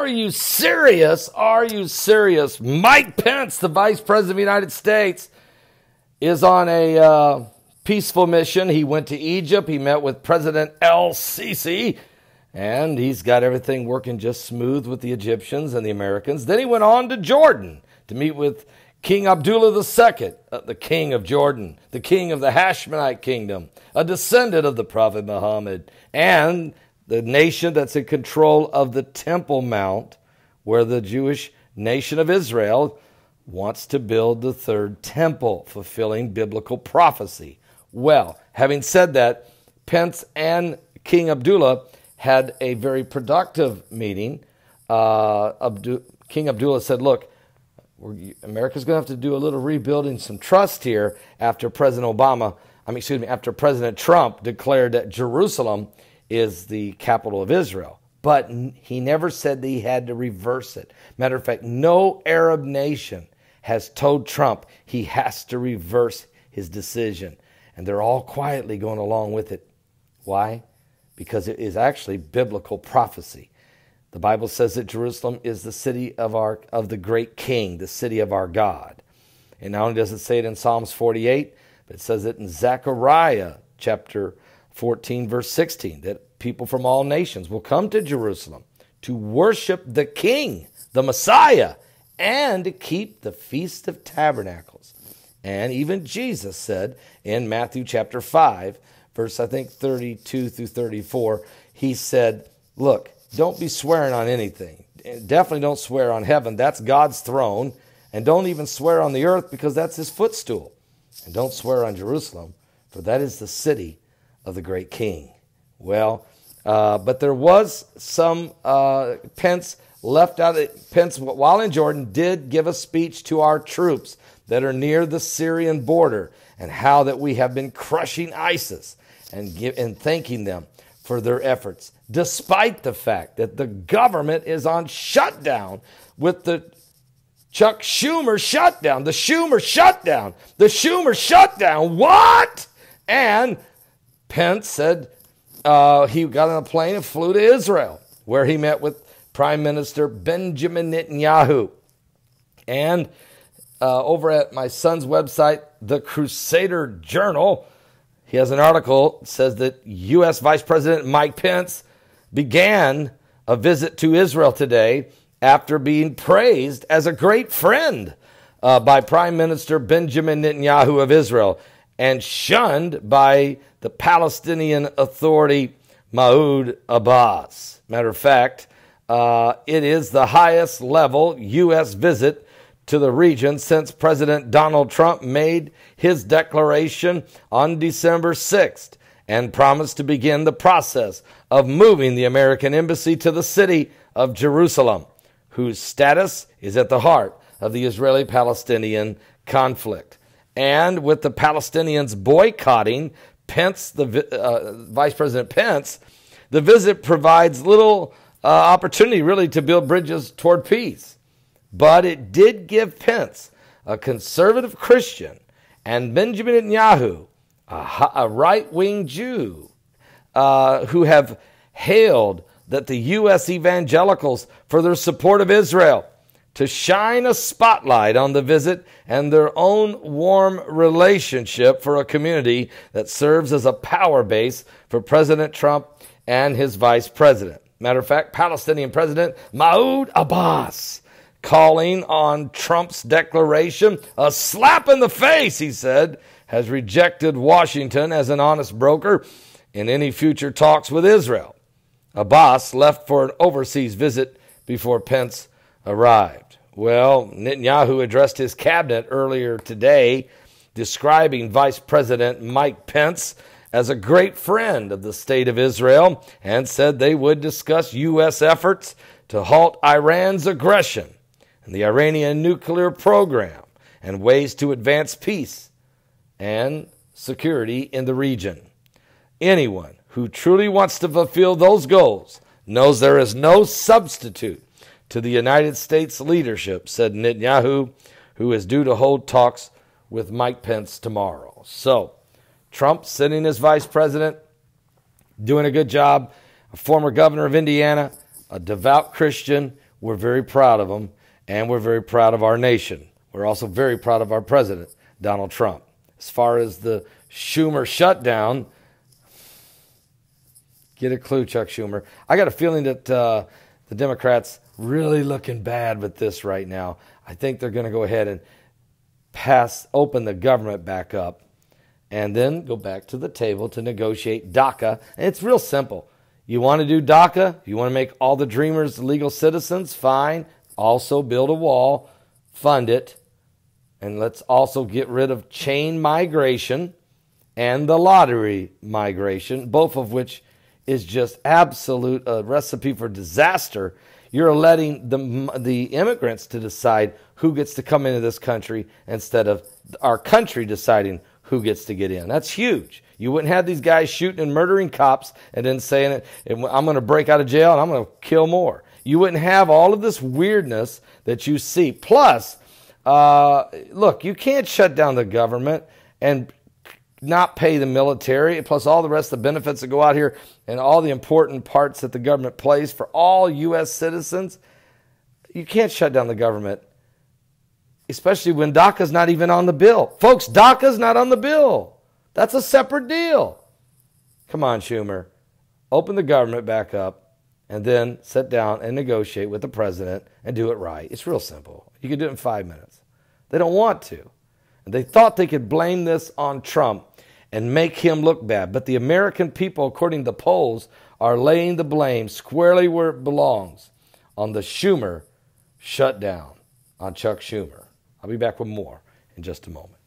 Are you serious? Are you serious? Mike Pence, the Vice President of the United States, is on a peaceful mission. He went to Egypt. He met with President El-Sisi, and he's got everything working just smooth with the Egyptians and the Americans. Then he went on to Jordan to meet with King Abdullah II, the king of Jordan, the king of the Hashmonite kingdom, a descendant of the Prophet Muhammad, and the nation that's in control of the Temple Mount, where the Jewish nation of Israel wants to build the third temple, fulfilling biblical prophecy. Well, having said that, Pence and King Abdullah had a very productive meeting. King Abdullah said, look, America's going to have to do a little rebuilding, some trust here after President Trump declared that Jerusalem is the capital of Israel. But he never said that he had to reverse it. Matter of fact, no Arab nation has told Trump he has to reverse his decision. And they're all quietly going along with it. Why? Because it is actually biblical prophecy. The Bible says that Jerusalem is the city of the great king, the city of our God. And not only does it say it in Psalms 48, but it says it in Zechariah chapter 14, verse 16, that people from all nations will come to Jerusalem to worship the King, the Messiah, and to keep the Feast of Tabernacles. And even Jesus said in Matthew chapter 5, verse 32 through 34, he said, look, don't be swearing on anything. Definitely don't swear on heaven. That's God's throne. And don't even swear on the earth because that's his footstool. And don't swear on Jerusalem, for that is the city of the great king. Well, but there was some, Pence left out. Pence, while in Jordan, did give a speech to our troops that are near the Syrian border and how that we have been crushing ISIS and thanking them for their efforts, despite the fact that the government is on shutdown with the Chuck Schumer shutdown, the Schumer shutdown, the Schumer shutdown. What? And Pence said he got on a plane and flew to Israel, where he met with Prime Minister Benjamin Netanyahu. And over at my son's website, the Crusader Journal, he has an article that says that U.S. Vice President Mike Pence began a visit to Israel today after being praised as a great friend by Prime Minister Benjamin Netanyahu of Israel and shunned by the Palestinian Authority Mahmoud Abbas. Matter of fact, it is the highest level U.S. visit to the region since President Donald Trump made his declaration on December 6th and promised to begin the process of moving the American embassy to the city of Jerusalem, whose status is at the heart of the Israeli-Palestinian conflict. And with the Palestinians boycotting Pence, Vice President Pence, the visit provides little opportunity really to build bridges toward peace. But it did give Pence, a conservative Christian, and Benjamin Netanyahu, a right-wing Jew, who have hailed that the U.S. evangelicals for their support of Israel, to shine a spotlight on the visit and their own warm relationship for a community that serves as a power base for President Trump and his vice president. Matter of fact, Palestinian President Mahmoud Abbas, calling on Trump's declaration a slap in the face, he said, has rejected Washington as an honest broker in any future talks with Israel. Abbas left for an overseas visit before Pence arrived. Well, Netanyahu addressed his cabinet earlier today, describing Vice President Mike Pence as a great friend of the state of Israel, and said they would discuss U.S. efforts to halt Iran's aggression and the Iranian nuclear program and ways to advance peace and security in the region. Anyone who truly wants to fulfill those goals knows there is no substitute to the United States leadership, said Netanyahu, who is due to hold talks with Mike Pence tomorrow. So, Trump sitting as vice president, doing a good job, a former governor of Indiana, a devout Christian, we're very proud of them, and we're very proud of our nation. We're also very proud of our president, Donald Trump. As far as the Schumer shutdown, get a clue, Chuck Schumer. I got a feeling that the Democrats really looking bad with this right now. I think they're going to go ahead and open the government back up, and then go back to the table to negotiate DACA. And it's real simple. You want to do DACA? You want to make all the dreamers legal citizens? Fine. Also build a wall, fund it, and let's also get rid of chain migration and the lottery migration, both of which is just absolute a recipe for disaster. You're letting the immigrants to decide who gets to come into this country instead of our country deciding who gets to get in. That's huge. You wouldn't have these guys shooting and murdering cops and then saying, I'm going to break out of jail and I'm going to kill more. You wouldn't have all of this weirdness that you see. Plus, look, you can't shut down the government and not pay the military, plus all the rest of the benefits that go out here and all the important parts that the government plays for all U.S. citizens. You can't shut down the government, especially when DACA's not even on the bill. Folks, DACA's not on the bill. That's a separate deal. Come on, Schumer. Open the government back up and then sit down and negotiate with the president and do it right. It's real simple. You can do it in 5 minutes. They don't want to. And they thought they could blame this on Trump and make him look bad. But the American people, according to the polls, are laying the blame squarely where it belongs on the Schumer shutdown, on Chuck Schumer. I'll be back with more in just a moment.